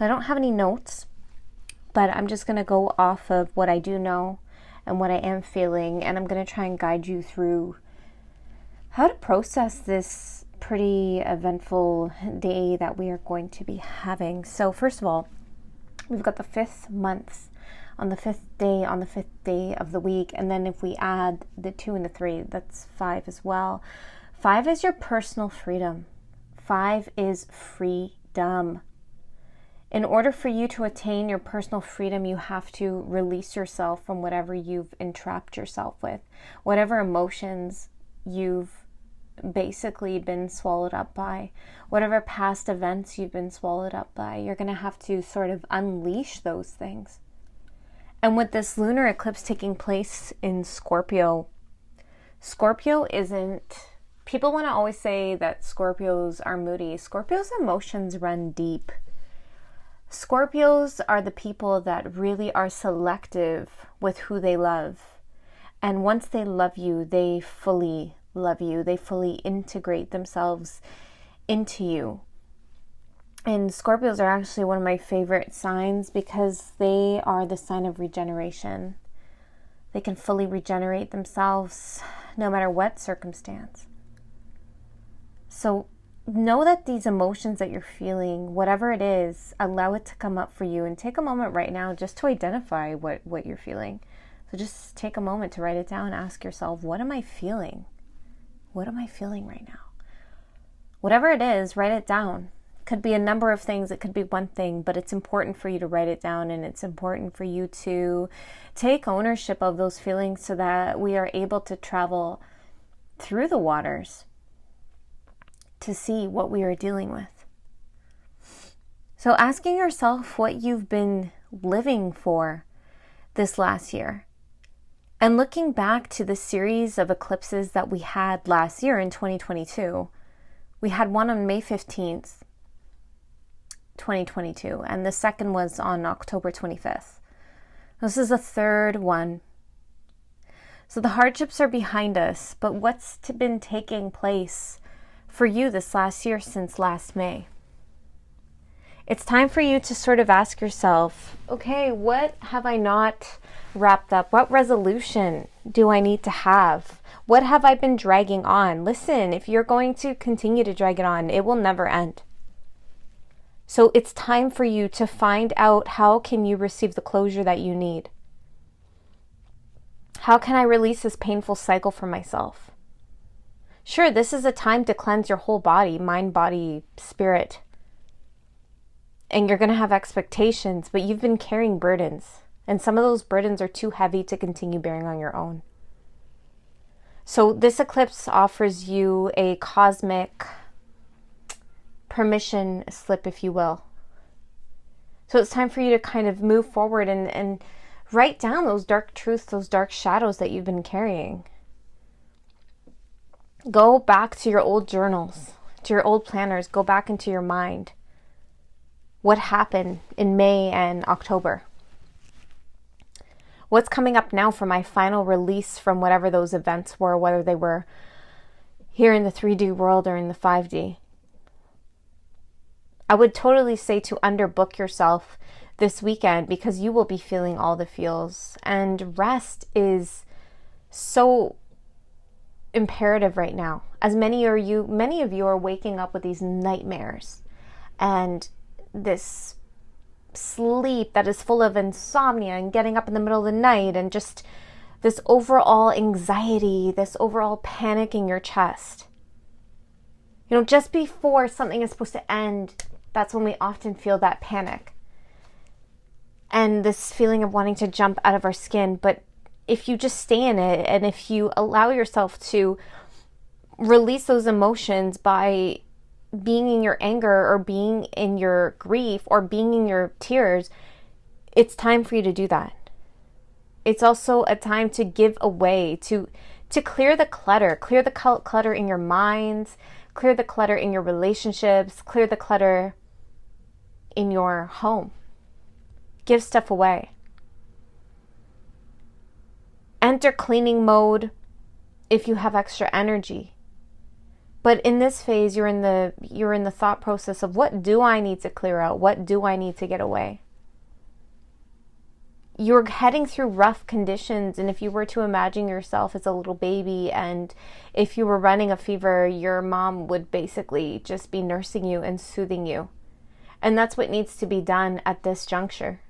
I don't have any notes, but I'm just going to go off of what I do know and what I am feeling, and I'm going to try and guide you through how to process this pretty eventful day that we are going to be having. So first of all, we've got the 5th month on the 5th day of the week, and then if we add the 2 and the 3, that's 5 as well. 5 is your personal freedom. 5 is freedom. In order for you to attain your personal freedom, you have to release yourself from whatever you've entrapped yourself with, whatever emotions you've basically been swallowed up by, whatever past events you've been swallowed up by. You're going to have to sort of unleash those things. And with this lunar eclipse taking place in Scorpio, Scorpio isn't, people want to always say that Scorpios are moody. Scorpios' emotions run deep. Scorpios are the people that really are selective with who they love. And once they love you, they fully love you. They fully integrate themselves into you. And Scorpios are actually one of my favorite signs because they are the sign of regeneration. They can fully regenerate themselves no matter what circumstance. So know that these emotions that you're feeling, whatever it is, allow it to come up for you, and take a moment right now just to identify what you're feeling. So just take a moment to write it down and ask yourself, what am I feeling? What am I feeling right now? Whatever it is, write it down. It could be a number of things. It could be one thing, but it's important for you to write it down, and it's important for you to take ownership of those feelings so that we are able to travel through the waters to see what we are dealing with. So asking yourself what you've been living for this last year, and looking back to the series of eclipses that we had last year in 2022. We had one on May 15th, 2022, and the second was on October 25th. This is the third one. So the hardships are behind us, but what's been taking place for you this last year since last May? It's time for you to sort of ask yourself, okay, what have I not wrapped up? What resolution do I need to have? What have I been dragging on? Listen, if you're going to continue to drag it on, it will never end. So it's time for you to find out, how can you receive the closure that you need? How can I release this painful cycle for myself? Sure, this is a time to cleanse your whole body, mind, body, spirit. And you're going to have expectations, but you've been carrying burdens. And some of those burdens are too heavy to continue bearing on your own. So this eclipse offers you a cosmic permission slip, if you will. So it's time for you to kind of move forward and write down those dark truths, those dark shadows that you've been carrying. Go back to your old journals, to your old planners. Go back into your mind. What happened in May and October? What's coming up now for my final release from whatever those events were, whether they were here in the 3D world or in the 5D? I would totally say to underbook yourself this weekend, because you will be feeling all the feels. And rest is so imperative right now, as many of you are waking up with these nightmares and this sleep that is full of insomnia and getting up in the middle of the night and just this overall anxiety, this overall panic in your chest. You know, just before something is supposed to end, that's when we often feel that panic and this feeling of wanting to jump out of our skin. But if you just stay in it, and if you allow yourself to release those emotions by being in your anger or being in your grief or being in your tears, it's time for you to do that. It's also a time to give away, to clear the clutter in your minds, clear the clutter in your relationships, clear the clutter in your home. Give stuff away. Enter cleaning mode if you have extra energy. But in this phase, you're in the thought process of, what do I need to clear out? What do I need to get away? You're heading through rough conditions, and if you were to imagine yourself as a little baby, and if you were running a fever, your mom would basically just be nursing you and soothing you. And that's what needs to be done at this juncture.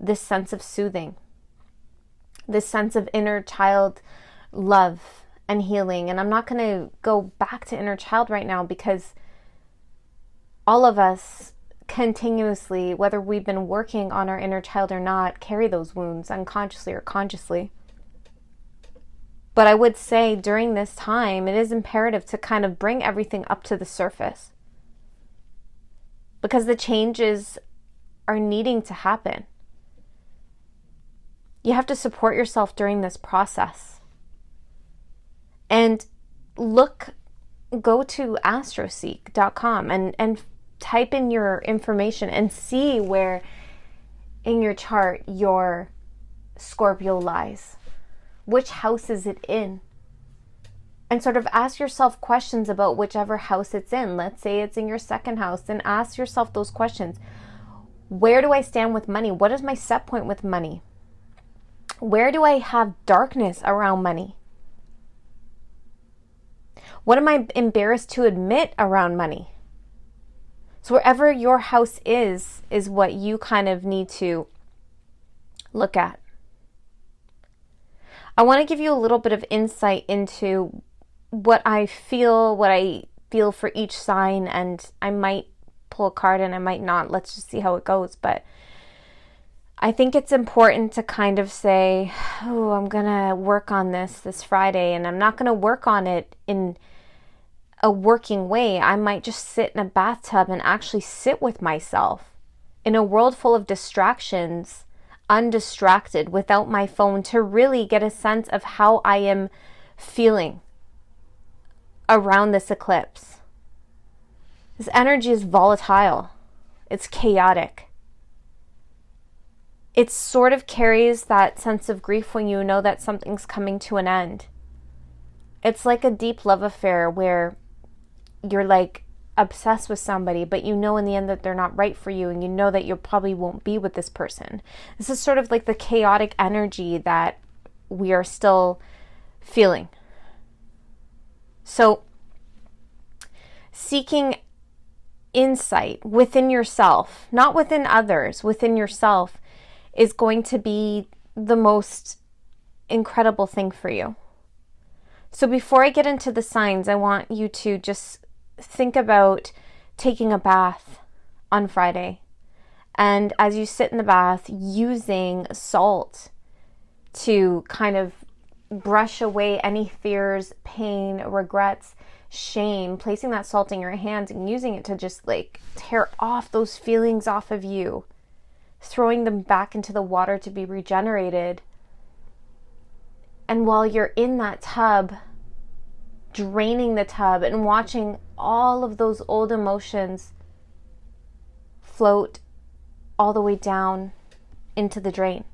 This sense of soothing, this sense of inner child love and healing. And I'm not going to go back to inner child right now, because all of us continuously, whether we've been working on our inner child or not, carry those wounds unconsciously or consciously. But I would say during this time, it is imperative to kind of bring everything up to the surface, because the changes are needing to happen. You have to support yourself during this process. And go to astroseek.com and type in your information and see where in your chart your Scorpio lies. Which house is it in? And sort of ask yourself questions about whichever house it's in. Let's say it's in your second house, and ask yourself those questions. Where do I stand with money? What is my set point with money? Where do I have darkness around money? What am I embarrassed to admit around money? So wherever your house is what you kind of need to look at. I want to give you a little bit of insight into what I feel for each sign, and I might pull a card and I might not. Let's just see how it goes. But I think it's important to kind of say, oh, I'm going to work on this Friday, and I'm not going to work on it in a working way. I might just sit in a bathtub and actually sit with myself in a world full of distractions, undistracted, without my phone, to really get a sense of how I am feeling around this eclipse. This energy is volatile. It's chaotic. It sort of carries that sense of grief when you know that something's coming to an end. It's like a deep love affair where you're like obsessed with somebody, but you know in the end that they're not right for you, and you know that you probably won't be with this person. This is sort of like the chaotic energy that we are still feeling. So, seeking insight within yourself, not within others, within yourself, is going to be the most incredible thing for you. So before I get into the signs, I want you to just think about taking a bath on Friday. And as you sit in the bath, using salt to kind of brush away any fears, pain, regrets, shame, placing that salt in your hands and using it to just like tear off those feelings off of you, throwing them back into the water to be regenerated. And while you're in that tub, draining the tub and watching all of those old emotions float all the way down into the drain.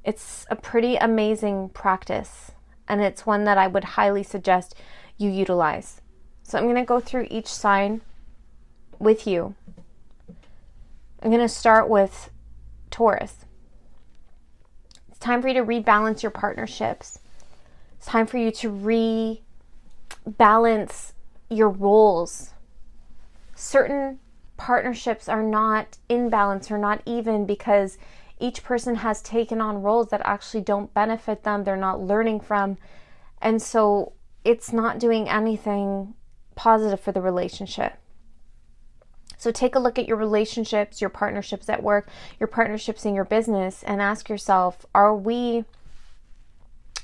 It's a pretty amazing practice, and it's one that I would highly suggest you utilize. So I'm going to go through each sign with you. I'm going to start with Taurus. It's time for you to rebalance your partnerships. It's time for you to rebalance your roles. Certain partnerships are not in balance or not even because each person has taken on roles that actually don't benefit them, they're not learning from, and so it's not doing anything positive for the relationship. So take a look at your relationships, your partnerships at work, your partnerships in your business, and ask yourself, are we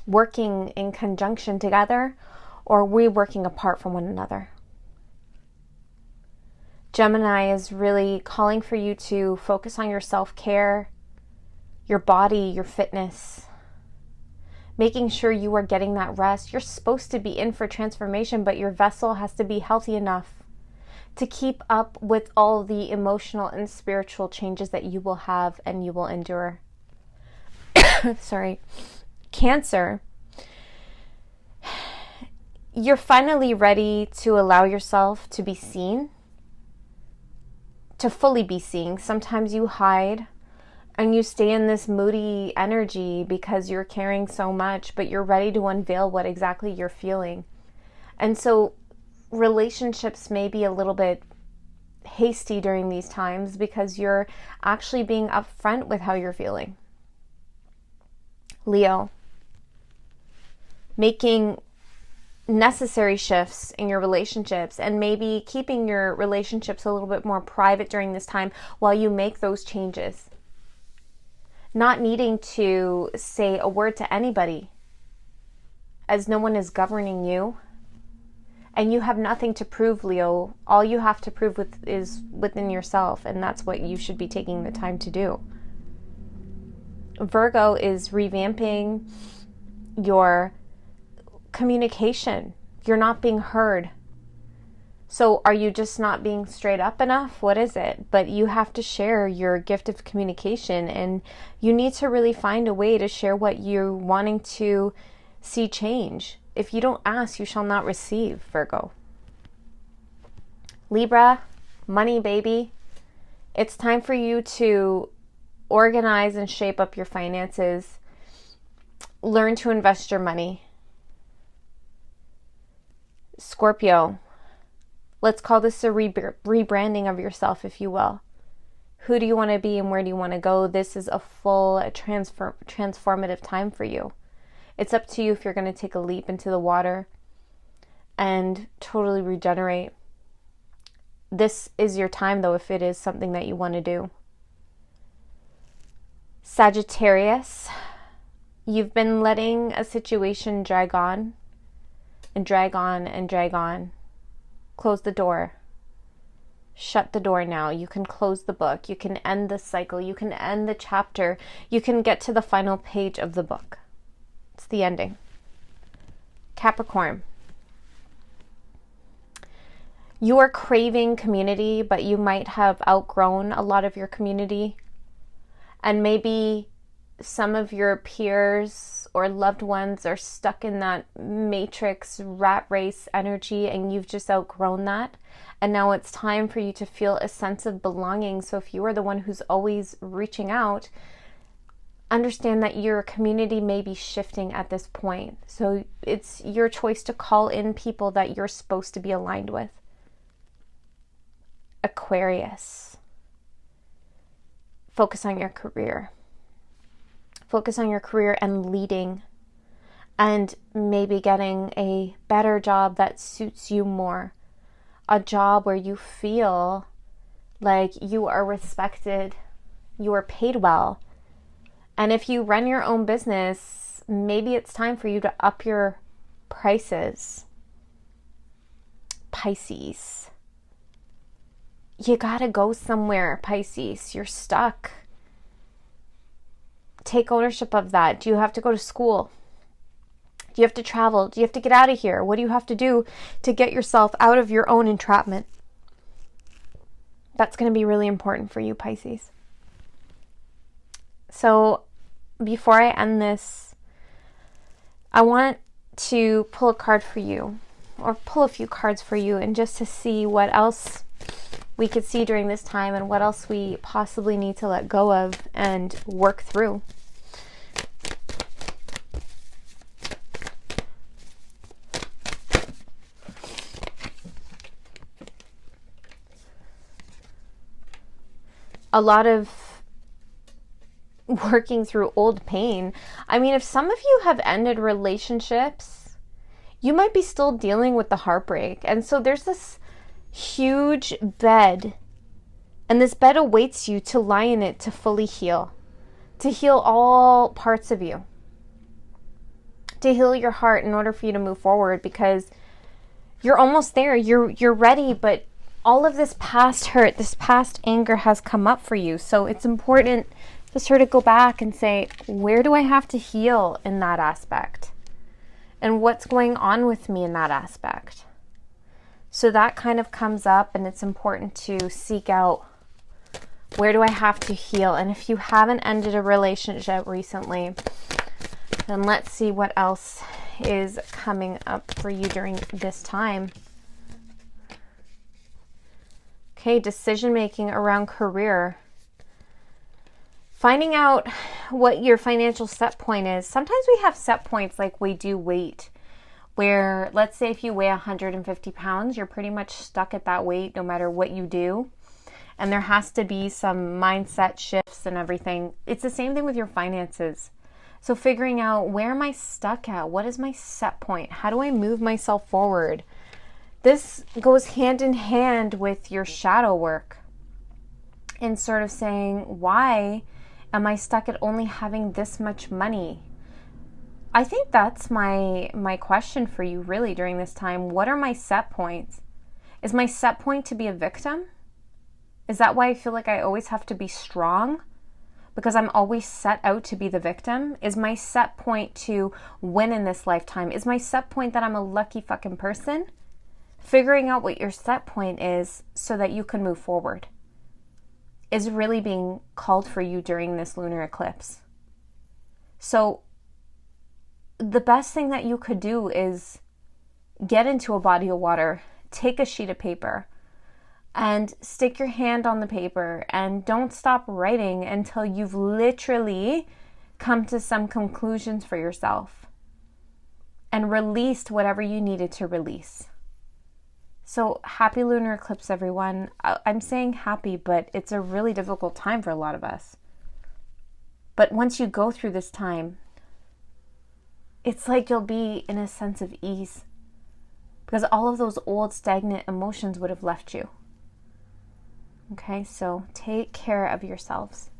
working in conjunction together, or are we working apart from one another? Gemini is really calling for you to focus on your self-care, your body, your fitness, making sure you are getting that rest. You're supposed to be in for transformation, but your vessel has to be healthy enough to keep up with all the emotional and spiritual changes that you will have and you will endure. Sorry. Cancer. you're finally ready to allow yourself to be seen, to fully be seen. Sometimes you hide and you stay in this moody energy because you're carrying so much, but you're ready to unveil what exactly you're feeling. And so relationships may be a little bit hasty during these times because you're actually being upfront with how you're feeling. Leo, making necessary shifts in your relationships and maybe keeping your relationships a little bit more private during this time while you make those changes. Not needing to say a word to anybody, as no one is governing you. And you have nothing to prove, Leo. All you have to prove is within yourself, and that's what you should be taking the time to do. Virgo is revamping your communication. You're not being heard. So are you just not being straight up enough? What is it? But you have to share your gift of communication, and you need to really find a way to share what you're wanting to see change. If you don't ask, you shall not receive, Virgo. Libra, money, baby. It's time for you to organize and shape up your finances. Learn to invest your money. Scorpio, let's call this a rebranding of yourself, if you will. Who do you want to be and where do you want to go? This is a full transformative time for you. It's up to you if you're going to take a leap into the water and totally regenerate. This is your time, though, if it is something that you want to do. Sagittarius, you've been letting a situation drag on and drag on and drag on. Close the door. Shut the door now. You can close the book. You can end the cycle. You can end the chapter. You can get to the final page of the book. It's the ending. Capricorn, you are craving community, but you might have outgrown a lot of your community. And maybe some of your peers or loved ones are stuck in that matrix rat race energy, and you've just outgrown that. And now it's time for you to feel a sense of belonging. So if you are the one who's always reaching out, understand that your community may be shifting at this point. So it's your choice to call in people that you're supposed to be aligned with. Aquarius, focus on your career. Focus on your career and leading, and maybe getting a better job that suits you more. A job where you feel like you are respected, you are paid well. And if you run your own business, maybe it's time for you to up your prices. Pisces, you gotta go somewhere, Pisces. You're stuck. Take ownership of that. Do you have to go to school? Do you have to travel? Do you have to get out of here? What do you have to do to get yourself out of your own entrapment? That's going to be really important for you, Pisces. So before I end this, I want to pull a card for you, or pull a few cards for you, and just to see what else we could see during this time and what else we possibly need to let go of and work through. A lot of working through old pain. I mean, if some of you have ended relationships, you might be still dealing with the heartbreak. And so there's this huge bed, and this bed awaits you to lie in it to fully heal, to heal all parts of you, to heal your heart in order for you to move forward, because you're almost there. You're ready, but all of this past hurt, this past anger has come up for you. So it's important to sort of go back and say, where do I have to heal in that aspect? And what's going on with me in that aspect? So that kind of comes up, and it's important to seek out, where do I have to heal? And if you haven't ended a relationship recently, then let's see what else is coming up for you during this time? Okay, decision making around career. Finding out what your financial set point is. Sometimes we have set points like we do weight, where let's say if you weigh 150 pounds, you're pretty much stuck at that weight no matter what you do. And there has to be some mindset shifts and everything. It's the same thing with your finances. So figuring out, where am I stuck at? What is my set point? How do I move myself forward? This goes hand in hand with your shadow work and sort of saying, why am I stuck at only having this much money? I think that's my question for you really during this time. What are my set points? Is my set point to be a victim? Is that why I feel like I always have to be strong? Because I'm always set out to be the victim? Is my set point to win in this lifetime? Is my set point that I'm a lucky fucking person? Figuring out what your set point is so that you can move forward is really being called for you during this lunar eclipse. So the best thing that you could do is get into a body of water, take a sheet of paper, and stick your hand on the paper and don't stop writing until you've literally come to some conclusions for yourself and released whatever you needed to release. So happy lunar eclipse, everyone. I'm saying happy, but it's a really difficult time for a lot of us. But once you go through this time, it's like you'll be in a sense of ease because all of those old stagnant emotions would have left you. Okay, so take care of yourselves.